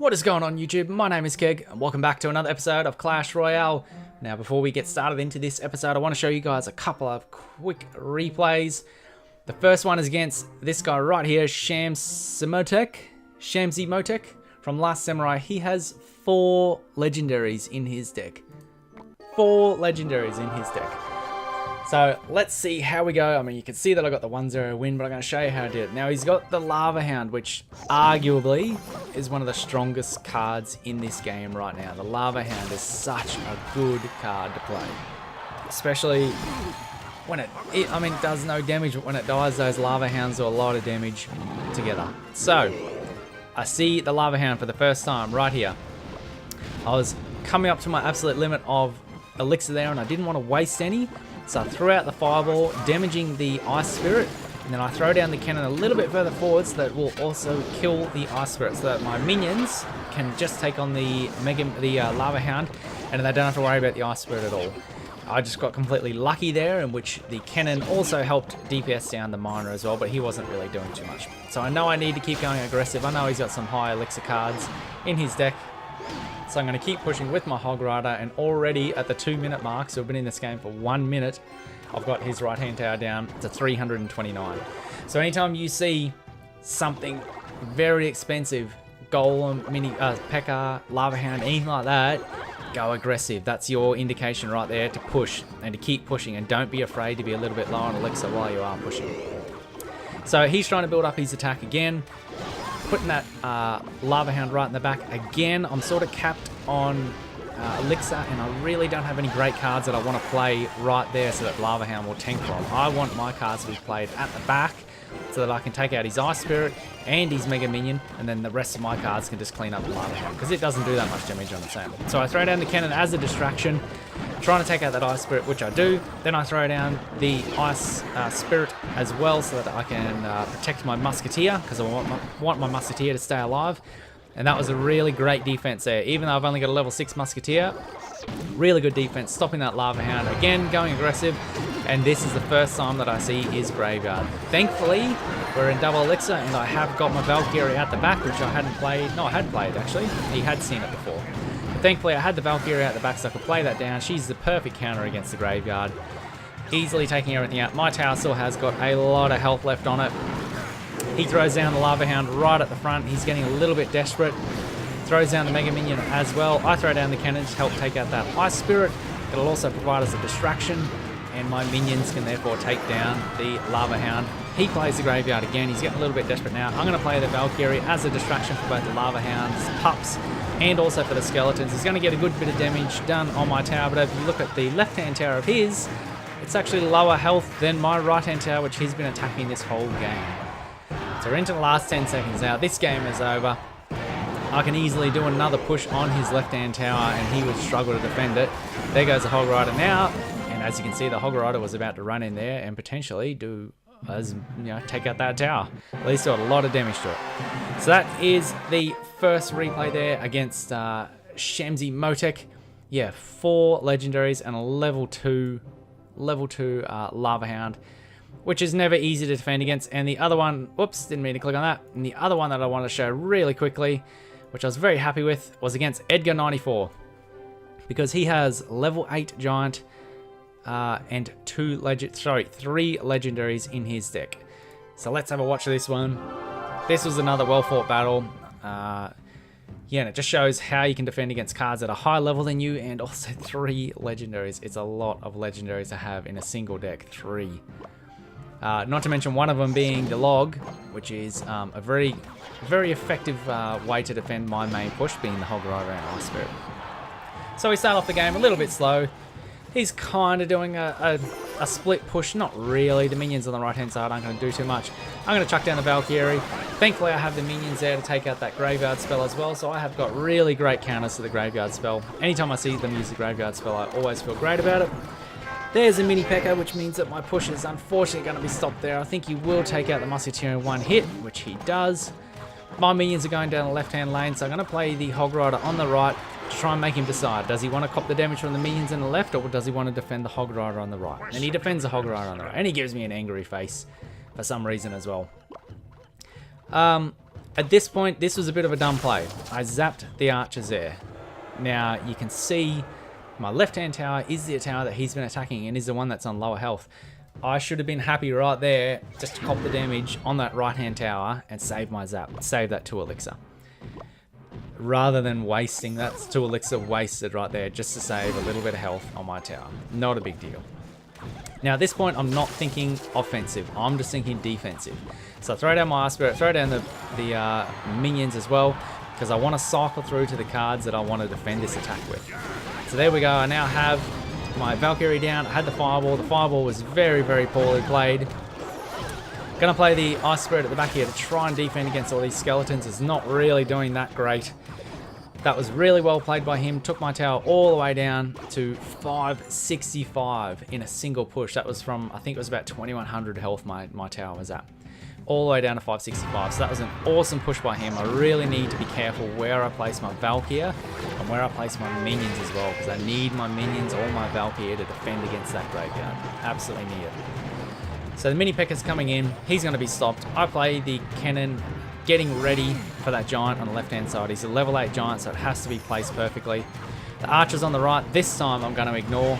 What is going on YouTube? My name is Keg and welcome back to another episode of Clash Royale. Now before we get started into this episode, I want to show you guys a couple of quick replays. The first one is against this guy right here, Shamsi Motek from Last Samurai. He has 4 legendaries in his deck. 4 legendaries in his deck. So let's see how we go. I mean, you can see that I got the 1-0 win, but I'm going to show you how I did it. Now he's got the Lava Hound, which arguably is one of the strongest cards in this game right now. The Lava Hound is such a good card to play, especially when it does no damage, but when it dies, those Lava Hounds do a lot of damage together. So I see the Lava Hound for the first time right here. I was coming up to my absolute limit of elixir there, and I didn't want to waste any. So I threw out the fireball, damaging the ice spirit, and then I throw down the cannon a little bit further forward so that it will also kill the ice spirit, so that my minions can just take on the lava hound, and they don't have to worry about the ice spirit at all. I just got completely lucky there, in which the cannon also helped DPS down the miner as well, but he wasn't really doing too much. So I know I need to keep going aggressive. I know he's got some high elixir cards in his deck. So I'm going to keep pushing with my Hog Rider, and already at the 2-minute mark, so we've been in this game for 1 minute, I've got his right hand tower down to 329. So anytime you see something very expensive, Golem, Mini, P.E.K.K.A, Lava Hound, anything like that, go aggressive. That's your indication right there to push and to keep pushing, and don't be afraid to be a little bit low on elixir while you are pushing. So he's trying to build up his attack again. Putting that Lava Hound right in the back. Again, I'm sort of capped on elixir, and I really don't have any great cards that I want to play right there so that Lava Hound will tank from. I want my cards to be played at the back so that I can take out his Ice Spirit and his Mega Minion, and then the rest of my cards can just clean up the Lava Hound, because it doesn't do that much damage on its own. So I throw down the cannon as a distraction, trying to take out that Ice Spirit, which I do. Then I throw down the Ice Spirit as well so that I can protect my Musketeer, because I want my Musketeer to stay alive. And that was a really great defense there. Even though I've only got a level 6 Musketeer, really good defense, stopping that Lava Hound. Again, going aggressive. And this is the first time that I see his graveyard. Thankfully, we're in double elixir, and I have got my Valkyrie out the back, which I hadn't played. No, I had played, actually. He had seen it before. But thankfully, I had the Valkyrie out the back, so I could play that down. She's the perfect counter against the graveyard. Easily taking everything out. My tower still has got a lot of health left on it. He throws down the Lava Hound right at the front. He's getting a little bit desperate. Throws down the Mega Minion as well. I throw down the cannon to help take out that Ice Spirit. It'll also provide us a distraction, and my minions can therefore take down the Lava Hound. He plays the graveyard again. He's getting a little bit desperate now. I'm going to play the Valkyrie as a distraction for both the Lava Hounds, pups, and also for the skeletons. He's going to get a good bit of damage done on my tower, but if you look at the left-hand tower of his, it's actually lower health than my right-hand tower, which he's been attacking this whole game. So we're into the last 10 seconds now. This game is over. I can easily do another push on his left-hand tower, and he would struggle to defend it. There goes the Hog Rider now, and as you can see, the Hog Rider was about to run in there and potentially take out that tower. At least do a lot of damage to it. So that is the first replay there against Shamsi Motek. Yeah, 4 legendaries and a level 2 Lava Hound, which is never easy to defend against. And the other one, whoops, didn't mean to click on that. And the other one that I want to show really quickly, which I was very happy with, was against Edgar94, because he has level 8 Giant and 3 legendaries in his deck. So let's have a watch of this one. This was another well-fought battle. Yeah, and it just shows how you can defend against cards at a higher level than you, and also 3 legendaries. It's a lot of legendaries to have in a single deck. 3. Not to mention one of them being the log, which is a very, very effective way to defend my main push, being the Hog Rider and Ice Spirit. So we start off the game a little bit slow. He's kind of doing a split push, not really. The minions on the right hand side aren't going to do too much. I'm going to chuck down the Valkyrie. Thankfully, I have the minions there to take out that graveyard spell as well, so I have got really great counters to the graveyard spell. Anytime I see them use the graveyard spell, I always feel great about it. There's a mini P.E.K.K.A, which means that my push is unfortunately going to be stopped there. I think he will take out the Musketeer in one hit, which he does. My minions are going down the left-hand lane, so I'm going to play the Hog Rider on the right to try and make him decide. Does he want to cop the damage from the minions on the left, or does he want to defend the Hog Rider on the right? And he defends the Hog Rider on the right, and he gives me an angry face for some reason as well. At this point, this was a bit of a dumb play. I zapped the archers there. Now, you can see my left-hand tower is the tower that he's been attacking and is the one that's on lower health. I should have been happy right there just to cop the damage on that right-hand tower and save my zap. Save that 2 elixir. Rather than wasting that 2 elixir wasted right there just to save a little bit of health on my tower. Not a big deal. Now at this point, I'm not thinking offensive. I'm just thinking defensive. So I throw down my Ice Spirit, throw down the minions as well, because I want to cycle through to the cards that I want to defend this attack with. So there we go. I now have my Valkyrie down. I had the Fireball. The Fireball was very, very poorly played. Gonna play the Ice Spirit at the back here to try and defend against all these skeletons. It's not really doing that great. That was really well played by him. Took my tower all the way down to 565 in a single push. That was from, I think it was about 2100 health my tower was at. All the way down to 565. So that was an awesome push by him. I really need to be careful where I place my Valkyrie and where I place my minions as well, because I need my minions or my Valkyrie to defend against that graveyard. Absolutely need it. So the mini Pekka's coming in. He's going to be stopped. I play the cannon, getting ready for that giant on the left-hand side. He's a level 8 giant, so it has to be placed perfectly. The archers on the right, this time I'm going to ignore.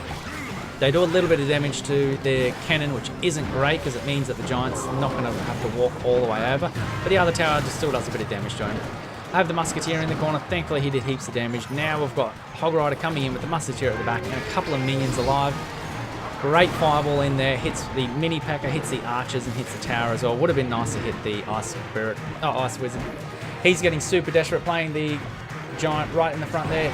They do a little bit of damage to their cannon, which isn't great because it means that the giant's not going to have to walk all the way over. But the other tower just still does a bit of damage to him. I have the Musketeer in the corner. Thankfully, he did heaps of damage. Now we've got Hog Rider coming in with the Musketeer at the back and a couple of minions alive. Great Fireball in there. Hits the mini P.E.K.K.A, hits the archers and hits the tower as well. Would have been nice to hit the Ice Spirit. Oh, Ice Wizard. He's getting super desperate, playing the giant right in the front there.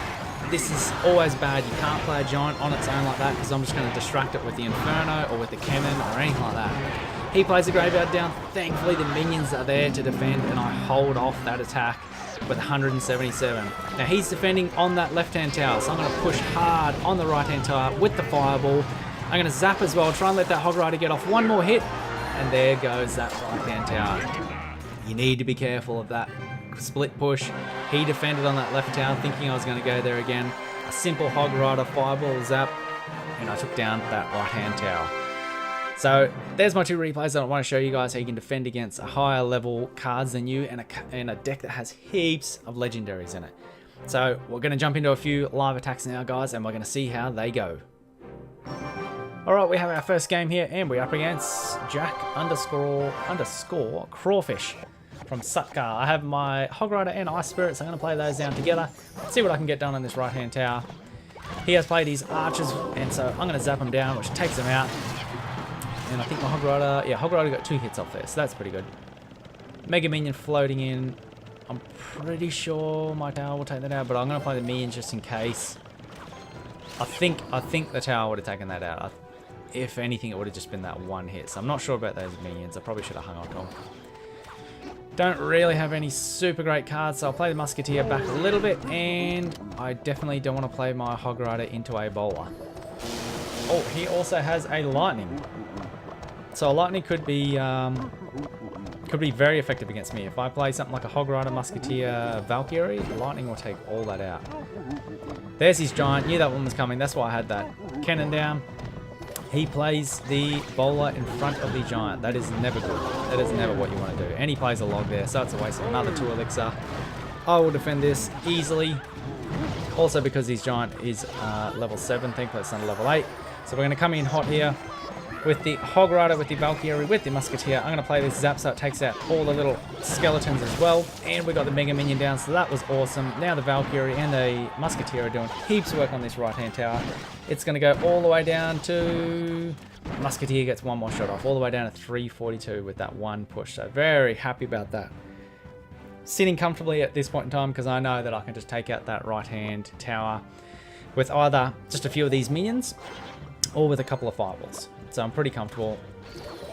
This is always bad. You can't play a giant on its own like that because I'm just going to distract it with the Inferno or with the cannon or anything like that. He plays the graveyard down. Thankfully, the minions are there to defend, and I hold off that attack with 177. Now, he's defending on that left-hand tower, so I'm going to push hard on the right-hand tower with the Fireball. I'm going to zap as well, try and let that Hog Rider get off one more hit, and there goes that right-hand tower. You need to be careful of that split push. He defended on that left tower, thinking I was going to go there again. A simple Hog Rider Fireball zap, and I took down that right-hand tower. So there's my 2 replays that I want to show you guys how you can defend against a higher level cards than you and a deck that has heaps of legendaries in it. So we're going to jump into a few live attacks now, guys, and we're going to see how they go. Alright, we have our first game here, and we're up against Jack underscore Crawfish from Sutkar. I have my Hog Rider and Ice Spirit, so I'm going to play those down together. See what I can get done on this right-hand tower. He has played his archers, and so I'm going to zap him down, which takes him out. And I think my Hog Rider, yeah, Hog Rider got 2 hits off there, so that's pretty good. Mega Minion floating in. I'm pretty sure my tower will take that out, but I'm going to play the minions just in case. I think the tower would have taken that out. If anything, it would have just been that 1 hit. So I'm not sure about those minions. I probably should have hung on to them. Don't really have any super great cards, so I'll play the Musketeer back a little bit, and I definitely don't want to play my Hog Rider into a bowler. Oh, he also has a Lightning. So a Lightning could be very effective against me. If I play something like a Hog Rider, Musketeer, Valkyrie, Lightning will take all that out. There's his giant. Knew that one was coming. That's why I had that cannon down. He plays the bowler in front of the giant. That is never good. That is never what you want to do. And he plays a log there, so it's a waste of another 2 elixir. I will defend this easily. Also because his giant is level 7. Thankfully it's not a level 8. So we're going to come in hot here with the Hog Rider, with the Valkyrie, with the Musketeer. I'm going to play this zap so it takes out all the little skeletons as well. And we got the Mega Minion down, so that was awesome. Now the Valkyrie and the Musketeer are doing heaps of work on this right-hand tower. It's going to go all the way down to... Musketeer gets 1 more shot off, all the way down to 342 with that 1 push. So very happy about that. Sitting comfortably at this point in time because I know that I can just take out that right-hand tower with either just a few of these minions or with a couple of fireballs. So I'm pretty comfortable.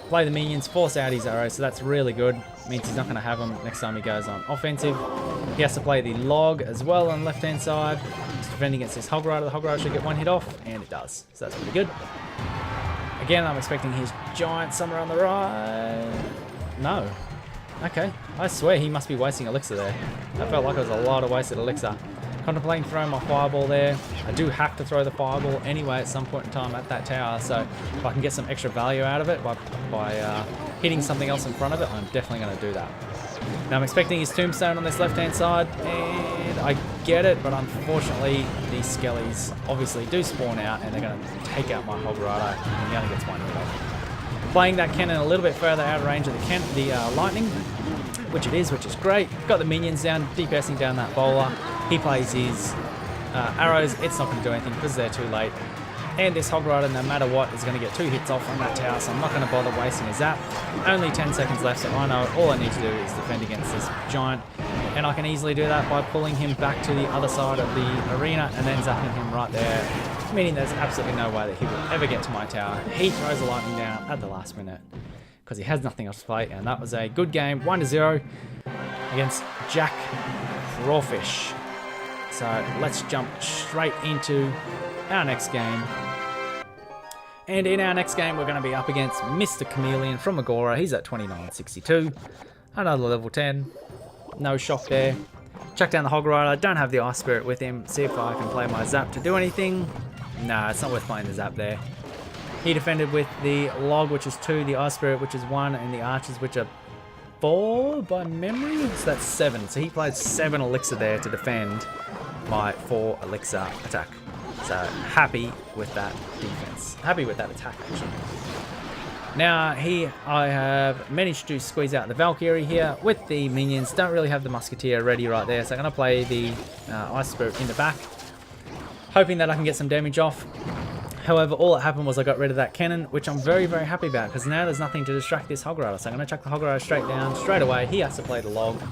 Play the minions, force out his arrows, so that's really good. Means he's not going to have them next time he goes on offensive. He has to play the log as well on the left-hand side. He's defending against this Hog Rider. The Hog Rider should get 1 hit off, and it does. So that's pretty good. Again, I'm expecting his giant somewhere on the right. No. Okay. I swear he must be wasting elixir there. That felt like it was a lot of wasted elixir. Contemplating throwing my fireball there. I do have to throw the fireball anyway at some point in time at that tower, so if I can get some extra value out of it by hitting something else in front of it, I'm definitely going to do that. Now I'm expecting his tombstone on this left-hand side, and I get it, but unfortunately these skellies obviously do spawn out, and they're going to take out my Hog Rider, and he only gets one hit off. Playing that cannon a little bit further out of range of the lightning, which it is, which is great. Got the minions down, DPSing down that bowler. He plays his arrows. It's not going to do anything because they're too late. And this Hog Rider, no matter what, is going to get 2 hits off on that tower, so I'm not going to bother wasting a zap. Only 10 seconds left, so I know all I need to do is defend against this giant. And I can easily do that by pulling him back to the other side of the arena and then zapping him right there, meaning there's absolutely no way that he will ever get to my tower. He throws the lightning down at the last minute because he has nothing else to play, and that was a good game, 1-0 against Jack Crawfish. So let's jump straight into our next game. And in our next game, we're going to be up against Mr. Chameleon from Agora. He's at 2962. Another level 10. No shock there. Chuck down the Hog Rider. Don't have the Ice Spirit with him. See if I can play my Zap to do anything. Nah, it's not worth playing the Zap there. He defended with the Log, which is 2, the Ice Spirit, which is 1, and the Archers, which are 4 by memory. So that's 7. So he played 7 Elixir there to defend my 4 Elixir attack. So happy with that defense. Happy with that attack, actually. Now I have managed to squeeze out the Valkyrie here with the minions. Don't really have the Musketeer ready right there, so I'm going to play the Ice Spirit in the back, hoping that I can get some damage off. However, all that happened was I got rid of that cannon, which I'm very, very happy about, because now there's nothing to distract this Hog Rider. So I'm going to chuck the Hog Rider straight down, straight away. He has to play the Log.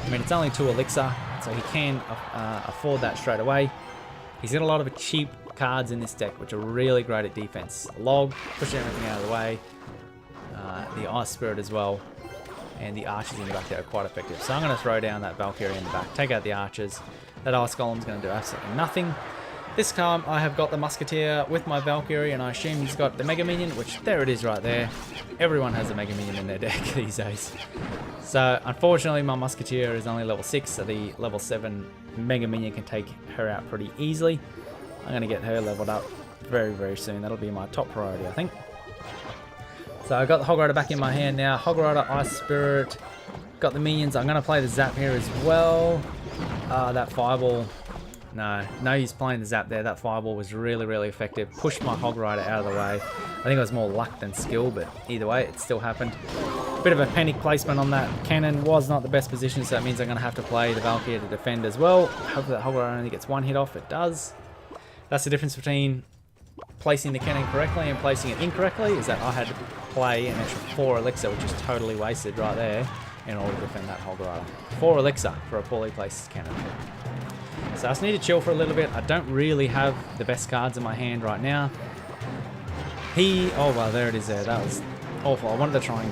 I mean, it's only 2 Elixir, so he can afford that straight away. He's got a lot of cheap cards in this deck, which are really great at defense. Log, pushing everything out of the way. The Ice Spirit as well. And the Archers in the back there are quite effective. So I'm going to throw down that Valkyrie in the back, take out the Archers. That Ice Golem's going to do absolutely nothing. This time I have got the Musketeer with my Valkyrie, and I assume he's got the Mega Minion, which there it is right there. Everyone has a Mega Minion in their deck these days. So unfortunately my Musketeer is only level 6, so the level 7 Mega Minion can take her out pretty easily. I'm going to get her leveled up very, very soon. That'll be my top priority, I think. So I've got the Hog Rider back in my hand now. Hog Rider, Ice Spirit, got the minions. I'm going to play the Zap here as well. That Fireball. No use playing the Zap there. That Fireball was really, really effective. Pushed my Hog Rider out of the way. I think it was more luck than skill, but either way, it still happened. Bit of a panic placement on that cannon. Was not the best position, so that means I'm going to have to play the Valkyrie to defend as well. Hopefully that Hog Rider only gets 1 hit off. It does. That's the difference between placing the cannon correctly and placing it incorrectly, is that I had to play an extra 4 Elixir, which is totally wasted right there, in order to defend that Hog Rider. 4 Elixir for a poorly placed cannon. So I just need to chill for a little bit. I don't really have the best cards in my hand right now. Oh well, there it is there. That was awful. I wanted to try and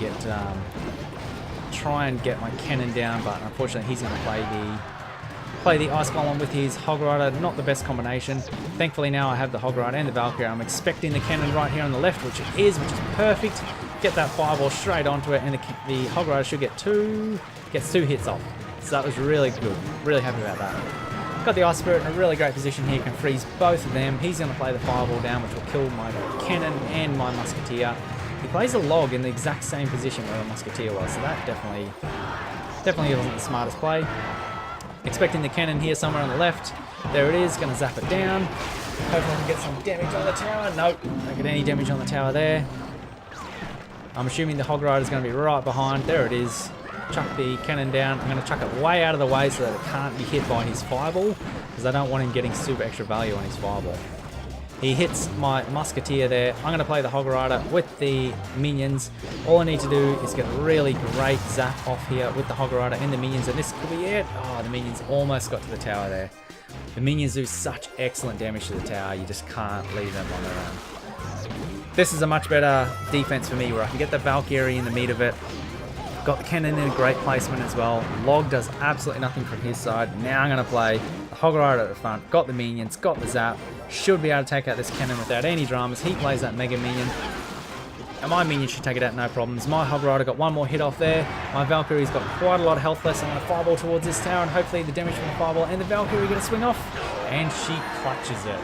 get my cannon down, but unfortunately he's going to play the Ice Golem with his Hog Rider. Not the best combination. Thankfully now I have the Hog Rider and the Valkyrie. I'm expecting the cannon right here on the left, which it is, which is perfect. Get that Fireball straight onto it, and the Hog Rider should gets 2 hits off. So that was really good. Really happy about that. Got the Ice Spirit in a really great position here. Can freeze both of them. He's going to play the Fireball down, which will kill my cannon and my Musketeer. He plays a Log in the exact same position where the Musketeer was, so that definitely wasn't the smartest play. Expecting the cannon here somewhere on the left. There it is. Going to zap it down. Hopefully I can get some damage on the tower. Nope, don't get any damage on the tower there. I'm assuming the Hog Rider is going to be right behind. There it is. Chuck the cannon down. I'm going to chuck it way out of the way so that it can't be hit by his Fireball, because I don't want him getting super extra value on his Fireball. He hits my Musketeer there. I'm going to play the Hog Rider with the minions. All I need to do is get a really great zap off here with the Hog Rider and the minions, and this could be it. Oh, the minions almost got to the tower there. The minions do such excellent damage to the tower, you just can't leave them on their own. This is a much better defense for me, where I can get the Valkyrie in the meat of it. Got the cannon in a great placement as well. Log does absolutely nothing from his side. Now I'm going to play the Hog Rider at the front. Got the minions, got the zap. Should be able to take out this cannon without any dramas. He plays that Mega Minion. And my minion should take it out no problems. My Hog Rider got 1 more hit off there. My Valkyrie's got quite a lot of health left. So I'm going to Fireball towards this tower, and hopefully the damage from the Fireball and the Valkyrie going to swing off. And she clutches it.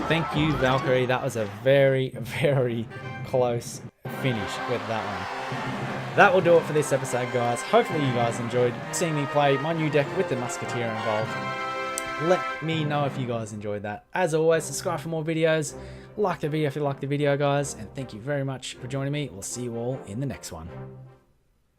Thank you, Valkyrie. That was a very, very close finish with that one. that will do it for this episode, guys. Hopefully you guys enjoyed seeing me play my new deck with the Musketeer involved. Let me know if you guys enjoyed that. As always, subscribe for more videos. Like the video if you like the video, guys. And thank you very much for joining me. We'll see you all in the next one.